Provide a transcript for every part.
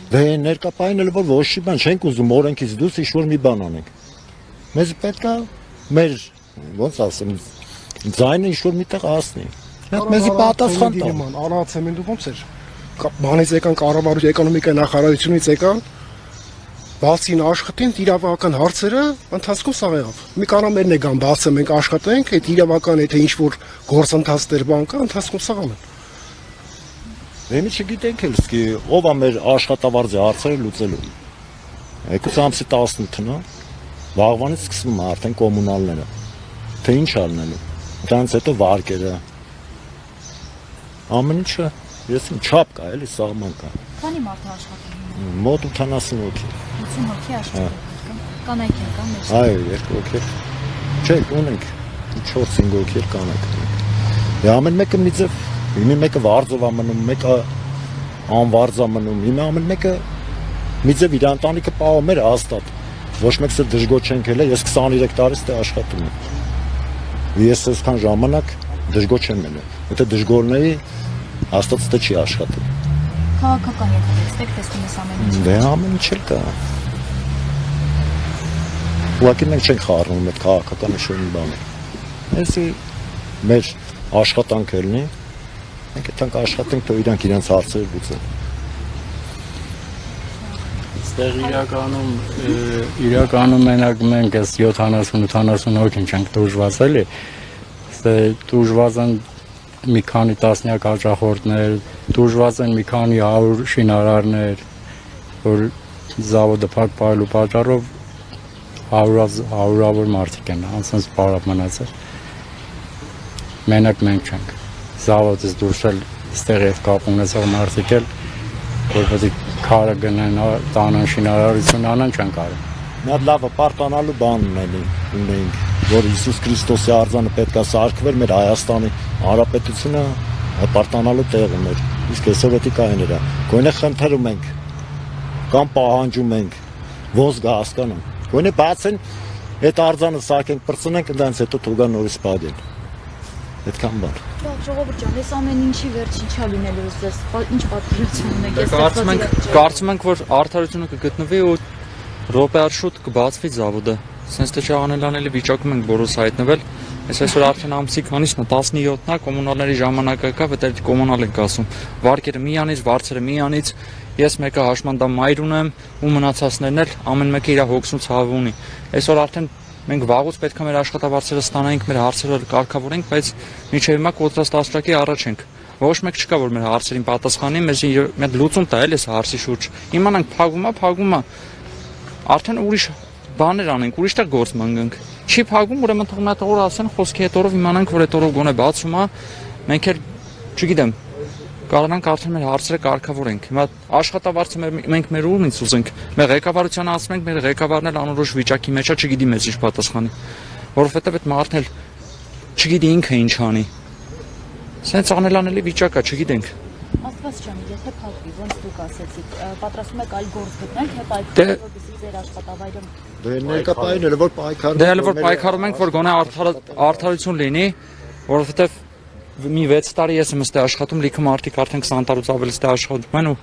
Դե ներկապային էլ որ ոչ մի բան չենք ուզում օրենքից դուրս ինչ-որ մի բան անենք։ Մեզ պետք է մեր ոնց ասեմ ձայնը ինչ-որ միտեղ ասնի։ Մեզի պատասխան տա։ Արա ցեմենտը ոնց էր։ Բանից եկան կառավարության էկոնոմիկայի նախարարությունից եկան բացին աշխատին իրավական հարցերը ընթացքում սա եղավ։ Մի կանամերն է գան բացը մենք աշխատենք, այդ իրավական եթե ինչ-որ գործընթացներ բան կա, ընթացքում սա անում։ Մենք չգիտենք էլ սկի ով է մեր աշխատավարձի հարցերը լուծելու։ Եկուս ամսի 18-ն է, վաղվանից սկսվում է արդեն կոմունալները։ Թե ինչ անելու։ Դրանից հետո վարկերը։ Ամեն ինչը, ես չափ կա, էլի սահման կա։ Քանի մարդ աշխատում։ Մոտ 80 հոգի։ 80 հոգի աշխատում։ Կանայք են կան մեր։ Այո, երկու հոգի։ Չէ, ունենք 4-5 հոգի կանայք։ Դե ամեն մեկը մի ձև Իմի մեկը վարձով է մնում, մեկը անվարձ է մնում, իմի ամեն մեկը մի ձև իր ընտանիքը պահում էր հաստատ։ Ոչ մեկը դժգոհ չենք ելել, ես 23 տարից դե աշխատում եմ։ Ես այսքան ժամանակ դժգոհ չեմ ելել։ Եթե դժգոհնեի, հաստատ դե չի աշխատում։ Քաղաքական եկեք, տեսնում ես ամեն ինչ։ Դե ամեն ինչ էլ կա։ Ուղղակի մենք չենք խառնում այդ քաղաքական շոյի բանը։ Այսի մեր աշխատանքը լինի Մենք այդտեղ աշխատենք, թե իրանք իրենց հարցերը լուծեն։ Այստեղ իրականում մենակ մենք այս 70-80 հոգին չենք դժվաց էլի։ Այստեղ դժվաց են մի քանի տասնյակ հաճախորդներ, դժվաց են մի քանի 100 շինարարներ, որ զավոդը փակ պահելու պատճառով հարյուրավոր մարդիկ են, անցած բարապ մնացել։ Մենակ մենք չենք։ Զավոդից դուրս էլ այստեղ եւ կապ ունեցող մարդիկ էլ որպեսզի քարը գնան տանան շինարարություն անան չեն կարող։ Մի հատ լավը պարտանալու բան ունենք, որ Հիսուս Քրիստոսի արձանը պետք է սարքվեր մեր Հայաստանի Հանրապետությունը պարտանալու տեղ ուներ։ Իսկ այսօր էդի կային էրա։ Գոնե խնդրում ենք կամ պահանջում ենք ոնց գա հասկանան։ Գոնե բացեն այդ արձանը սարքենք, բրցնենք, դրանից հետո թողան նորից պատեն։ Այդքան բան։ Ժողովուրդ ջան, ես ամեն ինչի վերջին չա լինելու ուզես, ինչ պատկերություն ունեք։ Կարծում ենք, որ արդարությունը կգտնվի ու րոպեար շուտ կբացվի զավոդը։ Սենց թե չանելանելի վիճակում ենք բոլորս հայտնվել։ Ես այսօր արդեն ամսի քանիսն է 17-ն է կոմունալների ժամանակը կա, որտեղ կոմունալ ենք ասում։ Վարկերը միանից, վարձերը միանից։ Ես մեկը հաշմանդամ մայր ունեմ ու մնացածներն էլ ամեն մեկը իր հոգսում ցավ ունի։ Այսօր արդեն մենք վաղուց պետք է մեր աշխատավարձերը ստանայինք, մեր հարցերը կարգավորենք, բայց մինչև հիմա կոտրած տասնյակի առաջ ենք։ Ոչ մեկ չկա, որ մեր հարցերին պատասխանի, մեզ մի լուծում տա էլի այս հարցի շուրջ։ Իմանանք փագում է։ Արդեն ուրիշ բաներ անենք, ուրիշ տեղ գործ մանգանք։ Չի փագում, ուրեմն թող մատ օր ասեն, խոսքի հետ օրով իմանանք, որ այդ օրով գոնե բացում է։ Մենք էլ, չգիտեմ, կարողանանք արդեն մեր հարցերը կարգավորենք։ Հիմա աշխատավարձը մենք մեր ուրից ուզենք։ Մեր ղեկավարությանը ասում ենք, մեր ղեկավարն էլ անորոշ վիճակի մեջ է, չգիտի մեզ ինչ պատասխանի։ Որովհետև այդ մարդն էլ չգիտի ինքը ինչ անի։ Սենց անելանելի վիճակ է, չգիտենք։ Աստված ջան, եթե փակվի, ոնց դուք ասեցիք, պատրաստում եք այլ գործ գտնել, թե պայքարել, որպեսզի ձեր աշխատավայրը Դե ներկապային էլ որ պայքարում Դե էլ որ պայքարում ենք, որ գոնե արդարություն լինի, որովհետև մի 6 տարի ես եմ ստե աշխատում, լիքը մարդիկ արդեն 20 տարուց ավելի ստե աշխատում են ու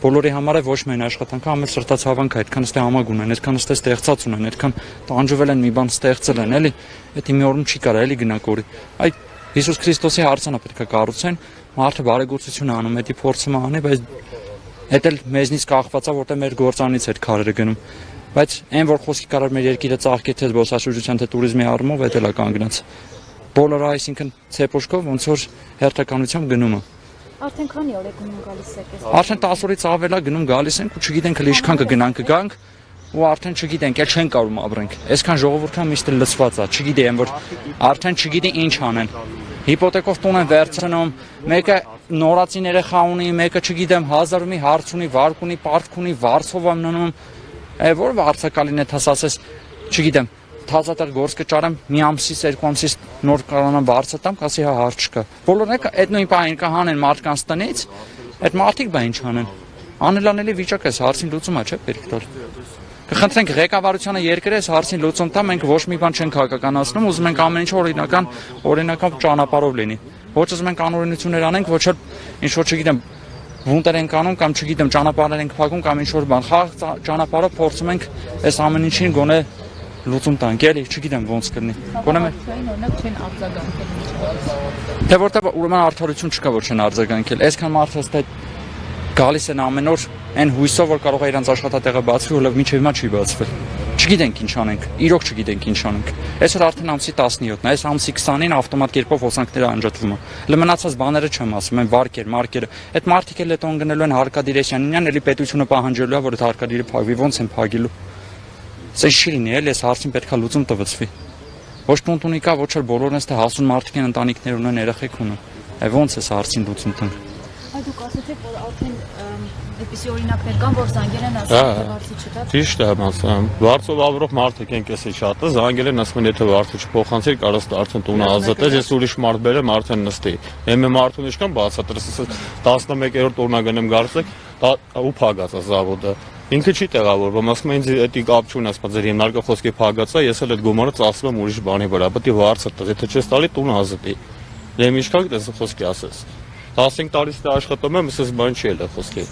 բոլորի համար է ոչ միայն աշխատանքը, ամեն սրտացավանք է, այդքան ստե համագ ունեն, այդքան ստե ստեղծած ունեն, այդքան տանջվել են մի բան ստեղծել են, էլի, այդ մի օրում չի կարա էլի գնակորի։ Այ Հիսուս Քրիստոսի հարցանա պետք է կառուցեն, մարդը բարեգործություն անում, էդի փորձը անի, բայց դա էլ մեզնից կախված է, որտեղ մեր գործանից էր քարերը գնում։ Բայց այն որ խոսքի կարար մեր երկիրը ծաղկի թե զբոսաշրջության թե туриզմի առումով, դա էլ է կանգնած։ Բոլորը այսինքն ցեպոշկով ոնց որ հերթականությամբ գնում է։ Արդեն քանի օր եք գնում գալիս եք։ Արդեն 10 օրից ավել է գնում գալիս ենք ու չգիտենք հələ ինչքան կգնանք ու արդեն չգիտենք, էլ չեն կարող ապրենք։ Այսքան ժողովուրդը միշտ լցված է, չգիտեմ որ արդեն չգիտի ինչ անեն։ Հիպոթեկով տուն են վերցնում, մեկը նորացին երեխա ունի, մեկը չգիտեմ 1000-ի հարց ունի, վարկ ունի, պարտք ունի, վարձով եմ ննում։ Որ վարձակալին է հասածես, չգիտեմ, թազատար գործ կճարեմ, մի ամսից, 2 ամսից նոր կարողանամ վարձը տամ, ասի հա հարց չկա։ Բոլորն այդ նույն բանին կհանեն մարդկանց տնից, այդ մարդիկ բա ինչ անեն։ Անելանելի վիճակ է, հարցին լուծում է, չէ՞, պետք է։ Կխնդրենք ղեկավարությանը երկրի այս հարցին լուծում տա, մենք ոչ մի բան չենք հակականացնում, ուզում ենք ամեն ինչ օրինական ճանապարհով լինի։ Ոչ ուզում ենք անօրինություններ անենք, ոչ էլ ինչ որ չգիտեմ վունտեր ենք անում կամ չգիտեմ ճանապարհներ ենք փակում կամ ինչ որ բան խաղ ճանապարհը փորձում ենք այս ամեն ինչին գոնե լուծում տանք էլի չգիտեմ ոնց կլինի գոնե մեր օրինակ չեն արձագանքել թե որտեղ ուրեմն արդարություն չկա որ չեն արձագանքել այսքան մարդը թե գալիս են ամեն օր այն հույսով որ կարող է իրանց աշխատատեղը բացվի ու լավ մինչև հիմա չի բացվել չգիտենք ինչ անենք իրոք չգիտենք ինչ անենք այսօր արդեն ամսի 17-ն է այս ամսի 20-ին ավտոմատ կերպով հոսանքները անջատվում են մնացած բաները չեմ ասում այն վարկեր մարկերը այդ մարդիկ էլ էտոն գնելու են Հարկադիր Էսյանինյան էլի պետությունը պահանջելու է որ այդ Հարկադիրը փակվի ոնց են փակելու սա չի լինի էլի այս հարցին պետքա լուծում տվեցվի ոչ տունտունի կա ոչ էլ բոլորն էս թե հասուն մարդիկ են ընտանիքներ ունեն երեխեք ունեն այ ոնց էս հարցին լուծում տանք Այ դուք ասացիք որ արդեն այդպիսի օրինակներ կան որ զանգել են ասում վարձի չտա Ճիշտ է ասում վարձով ավրող մարդիկ են կեսի շատը զանգել են ասում են եթե վարձը չփոխանցիր կարաս արդեն տունը ազատես ես ուրիշ մարդ բերեմ արդեն նստի եմ մարդուն ինչքան բացատրես 11-րդ օրնա գնեմ գարցեք ու փագած է զավոդը ինքը չի տեղավորվում ասում են ինձ էդի կապ չունի ասում ձեր հիմնարկը խոսքի փագած է ես էլ այդ գումարը ծախսում եմ ուրիշ բանի վրա պետք է վարձը տաս եթե չես տալի տունը ազատի դեմ ինչքան դες խոսքի ասես 15 տարից դե աշխատում եմ ասես բան չի էլ խոսքի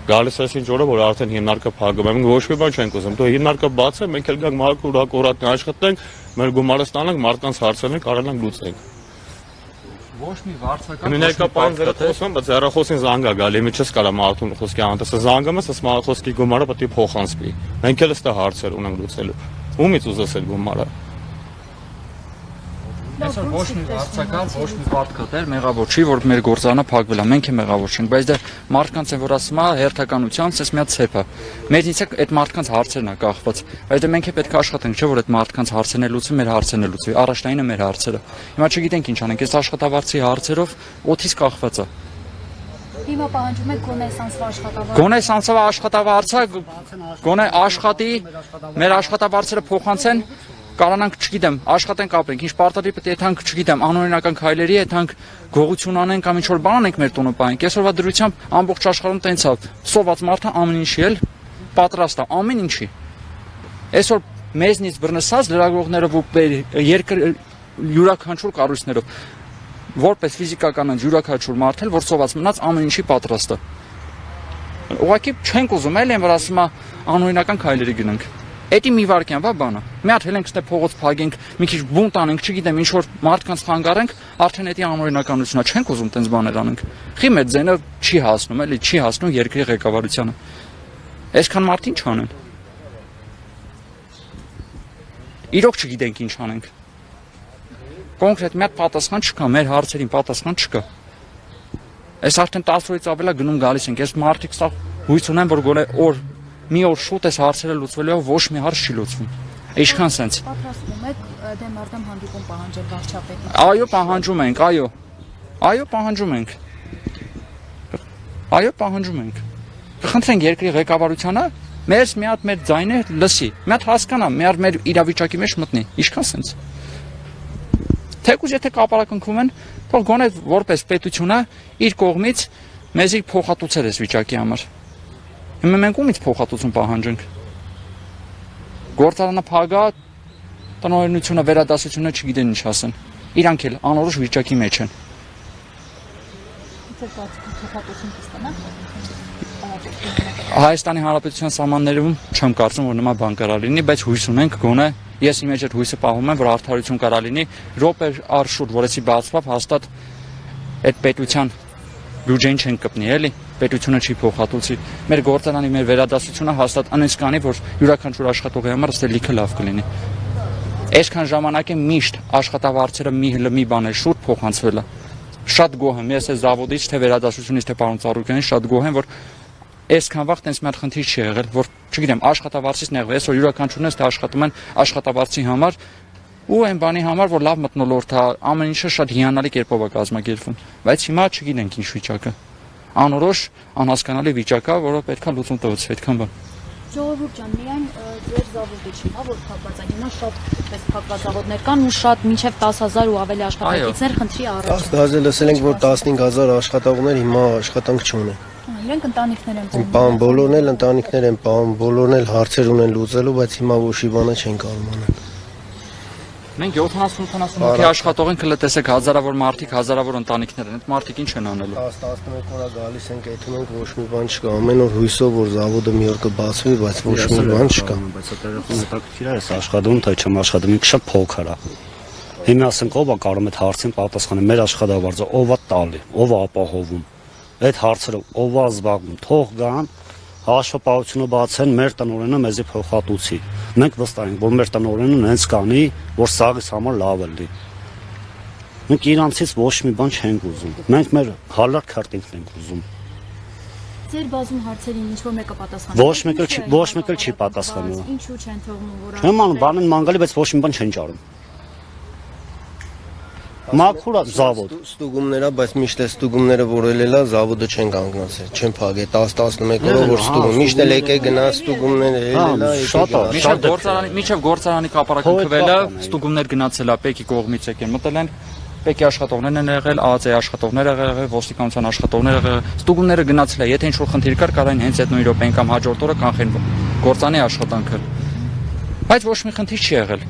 Գալիս է ինչ օրը որ արդեն հիմնարկը փակում եմ ոչ մի բան չենք ուզում դու հիմնարկը բացը մենք էլ գանք մակուրակորատն աշխատենք մեր գումարը ստանանք մարդկանց հարցերն կարողանանք լուծենք ոչ մի վարձական Ներկայապան ձեր խոսում բայց հեռախոսին զանգա գալի մի չես կարա մարդուն խոսքի անտեսը զանգում ես ասում խոսքի գումարը պետք է փոխանցվի մենք էլ էստա հարցեր ունենք լուծելու ումից ուզես այդ գումարը Այսօր ոչ մի վարձակալ, ոչ մի պատկատեր մեղավոր չի, որ մեր գործարանը փակվել է, մենք է մեղավոր չենք, բայց դա մարդկանց են որ ասում է հերթականությամբ, ես մի հատ ցեփ է։ Մեզնից է այդ մարդկանց հարցերն է կախված, բայց դա մենք է պետք է աշխատենք, չէ՞ որ այդ մարդկանց հարցերն է լուծում, մեր հարցերն է լուծվի, առաջնայինը մեր հարցերը։ Հիմա չգիտենք ինչ անենք, այս աշխատավարձի հարցերով օթից կախված է։ Հիմա պահանջում եք գոնեսանսվա աշխատավարձ։ Գոնեսանսվա աշխատավարձը գոնե աշխատի, մեր աշխատավարձերը փոխանցեն Կարանանք, չգիտեմ, աշխատենք ապրենք, ինչ պարտադիր պետք է եթանք, չգիտեմ, անօրինական քայլերի եթանք գողություն անենք կամ ինչ որ բան անենք մեր տունը պահենք։ Այսօրվա դրությամբ ամբողջ աշխարհում տենց է, սոված մարդը ամեն ինչի էլ պատրաստ է, ամեն ինչի։ Այսօր մեզնից բռնցած լրագրողներով ու յուրաքանչյուր կառույցներով որպես ֆիզիկական յուրաքանչյուր մարդ էլ որ սոված մնաց ամեն ինչի պատրաստ է։ Ուղղակի չենք ուզում էլ են որ ասում է անօրինական քայլերի գնանք։ Էդի մի վարքյան վա բանը։ Մի հատ հելենք ստե փողոց փագենք, մի քիչ բունտ անենք, չգիտեմ, ինչ որ մարդկանց խանգարենք, արդեն էդի անօրինականությունա չենք ուզում տենց բաներ անենք։ Խի մեր ձենը չի հասնում, էլի չի հասնում երկրի ղեկավարությանը։ Այսքան մարդ ինչ անեն։ Իրոք չգիտենք ինչ անենք։ Կոնկրետ մի հատ պատասխան չկա, մեր հարցերին պատասխան չկա։ Այս արդեն 10 օրից ավել է գնում գալիս ենք, այս մարդիկ սա հույս ունեն, որ գոնե օր մի օր շուտ այս հարցերը լուծվելու է, ոչ մի հարց չի լուծվում։ Ինչքան սենց։ Պատրաստվում եք դեմարդեմ հանդիպում պահանջել վարչապետին։ Այո, պահանջում ենք, այո։ Այո, պահանջում ենք։ Այո, պահանջում ենք։ Խնդրենք երկրի ղեկավարությանը, մեզ մի հատ մեր ձայնը լսի, մի հատ հասկանա, մի հատ մեր իրավիճակի մեջ մտնի։ Ինչքան սենց։ Թեկուզ եթե կապարակնքում են, թող գոնե որպես պետությունը իր կողմից մեզի փոխհատուցել այս վիճակի համար։ Հիմա մենք ումից փոխհատուցում պահանջենք։ Գործարանը փագա, տնօրինությունը, վերադասությունը չգիտեն ինչ ասեն։ Իրանք էլ անորոշ վիճակի մեջ են։ Հայաստանի Հանրապետության սահմաններում չեմ կարծում, որ նման բան կարա լինի, բայց հույս ունենք գոնե ես իմ մեջ այդ հույսը պահում եմ, որ արդարություն կարա լինի, րոպե արշուտ, որ էսի բացվավ հաստատ այդ պետության բյուջեն չեն կպնի, էլի, պետությունը չի փոխհատուցի։ Մեր գործարանի, մեր վերադասությունը հաստատ անենց կանի, որ յուրաքանչյուր աշխատողի համար ստե լիքը լավ կլինի։ Այսքան ժամանակ է միշտ աշխատավարձերը մի բան է շուտ փոխանցվել է։ Շատ գոհ եմ, ես այս զավոդից, թե վերադասությունից, թե պարոն Ծառուկյանից շատ գոհ եմ, որ այսքան վաղ տենց մի հատ խնդիր չի եղել, որ չգիտեմ, աշխատավարձից նեղվի, այսօր յուրաքանչյուրն է, թե աշխատում են աշխատավարձի համար ու այն բանի համար, որ լավ մթնոլորտ է, ամեն ինչը շատ հիանալի կերպով է կազմակերպվում, բայց հիմա չգիտենք ինչ վիճակը։ Անորոշ, անհասկանալի վիճակ է, որը պետքա լուծում տվեցվի, այդքան բան։ Ժողովուրդ ջան, միայն ձեր զավոդը չի, հա, որ փակված է։ Հիմա շատ պես փակված զավոդներ կան ու շատ մինչև 10,000 ու ավելի աշխատակիցներ խնդրի առաջ։ 10,000 լսել ենք, որ 15,000 աշխատողներ հիմա աշխատանք չունեն։ Իրենք ընտանիքներ են Պահում, բոլորն էլ ընտանիքներ են պահում, բոլորն էլ հարցեր ունեն լուծելու, բայց հիմա ոչ մի բանը չեն կարող անել։ Մենք 70-80 հոգի աշխատող ենք, հələ տեսեք հազարավոր մարդիկ, հազարավոր ընտանիքներ են, այդ մարդիկ ինչ են անելու։ 10-11 օր գալիս ենք, այդում ենք, ոչ մի բան չկա, ամեն օր հույսով որ զավոդը մի օր կբացվի, բայց ոչ մի բան չկա։ Բայց այդտեղ հետաքրքիր է աշխատում, թե չեմ աշխատում, ինքը շատ փոքր է։ Հիմա ասենք ով է կարող այդ հարցին պատասխանել, մեր աշխատավարձը ով է տալի, ով է ապահովում։ Այդ հարցերը ով է զբաղվում, թող գան, հաշվապահությունը բացեն, մեր տնօրենը մեզի փոխհատուցի։ Մենք վստահ ենք, որ մեր տնօրենը հենց կանի, որ սաղից համար լավ է լի։ Մենք իրանցից ոչ մի բան չենք ուզում։ Մենք մեր հալար քարտինքն ենք ուզում։ Ձեր բազում հարցերին ինչ որ մեկը պատասխանում։ Ոչ մեկը չի պատասխանում։ Ինչու չեն թողնում որ Չեմ անում, բանն մանգալի, բայց ոչ մի բան չեն ճարում։ Մաքուր է զավոդ։ Ստուգումները, բայց միշտ է ստուգումները որ ելելա, զավոդը չեն կանգնացել, չեն փակել 10-11 օրը որ ստուգում։ Միշտ էլ եկե գնա ստուգումները ելելա, շատ է, Միջև գործարանի կապարակը քվելը, ստուգումներ գնացել է Պեկի կողմից եկեն, մտել են Պեկի աշխատողներն են եղել, ԱԱԾ-ի աշխատողներ եղել, ոստիկանության աշխատողներ եղել, ստուգումները գնացել է, եթե ինչ-որ խնդիր կար, կարային հենց այդ նույն րոպեին կամ հաջորդ օրը կանխեն գործանի աշխատանքը։ Բայց ոչ մի խնդիր չի եղել։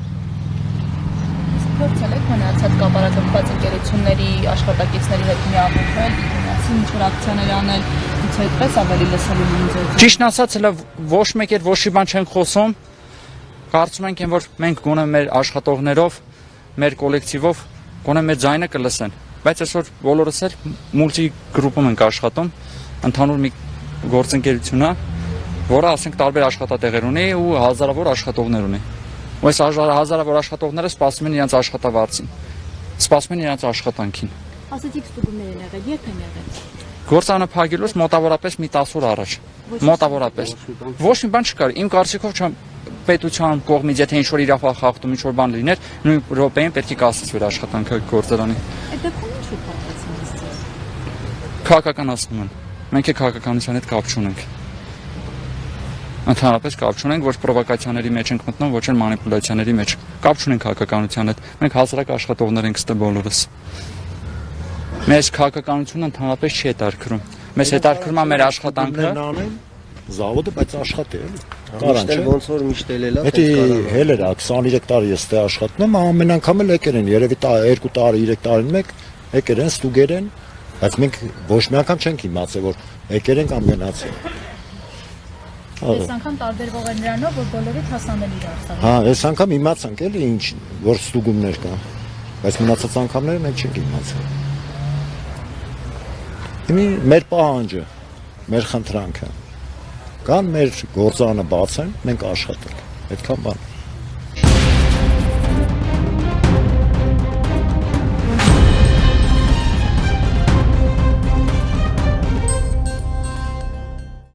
Փորձել եք մնացած կապարակապված ընկերությունների աշխատակիցների հետ միավորվել, ինչ որ ակցիաներ անել, ինչ այդպես ավելի լսելի լինի։ Ճիշտն ասած, հələ ոչ մեկ էլ ոչ մի բան չենք խոսում։ Կարծում ենք, որ մենք գոնե մեր աշխատողներով, մեր կոլեկտիվով գոնե մեր ձայնը կլսեն, բայց այսօր բոլորս էլ մուլտի գրուպում ենք աշխատում, ընդհանուր մի գործընկերություն է, որը ասենք տարբեր աշխատատեղեր ունի ու հազարավոր աշխատողներ ունի։ Ու այս հազարավոր աշխատողները սպասում են իրենց աշխատավարձին, սպասում են իրենց աշխատանքին։ Ասեցիք ստուգումներ են եղել, երբ են եղել։ Գործանը փակելուց մոտավորապես մի 10 օր առաջ։ Մոտավորապես։ Ոչ մի բան չկար։ Իմ կարծիքով պետության կողմից եթե ինչ-որ իրավախ խախտում, ինչ-որ բան լիներ, նույն րոպեին պետք է կասեցվի իր աշխատանքը գործարանի։ Այդ դեպքում ինչու փոխեցին այստեղ։ Քաղաքականացնում են։ Մենք քաղաքականության հետ կապ չունենք։ Ընդհանրապես կապ չունենք, ոչ պրովոկացիաների մեջ ենք մտնում, ոչ էլ մանիպուլյացիաների մեջ։ Կապ չունենք քաղաքականության հետ։ Մենք հասարակ աշխատողներ ենք ստե բոլորս։ Մեզ քաղաքականությունը ընդհանրապես չի հետաքրքրում։ Մեզ հետաքրքրում է մեր աշխատանքը։ Զավոդը բայց աշխատի էլի։ Կարան չէ։ Ոնց որ միշտ ելելա, Դա հելեր է 23 տարի ես դե աշխատում եմ, ամեն անգամ էլ եկել են, երևի 2 տարի, 3 տարին մեկ եկել են, ստուգել են, բայց մենք ոչ մի անգամ չենք իմացել, որ եկել են կամ գնացել։ Այս անգամ տարբերվող է նրանով, որ բոլորիդ հասանել իր Արցախը։ Հա, այս անգամ իմացանք էլի ինչ, որ ստուգումներ կան, բայց մնացած անգամները մենք չենք իմացել։ Հիմա մեր պահանջը, մեր խնդրանքը, կան մեր գործանը բացեն, մենք աշխատենք, այդքան բան։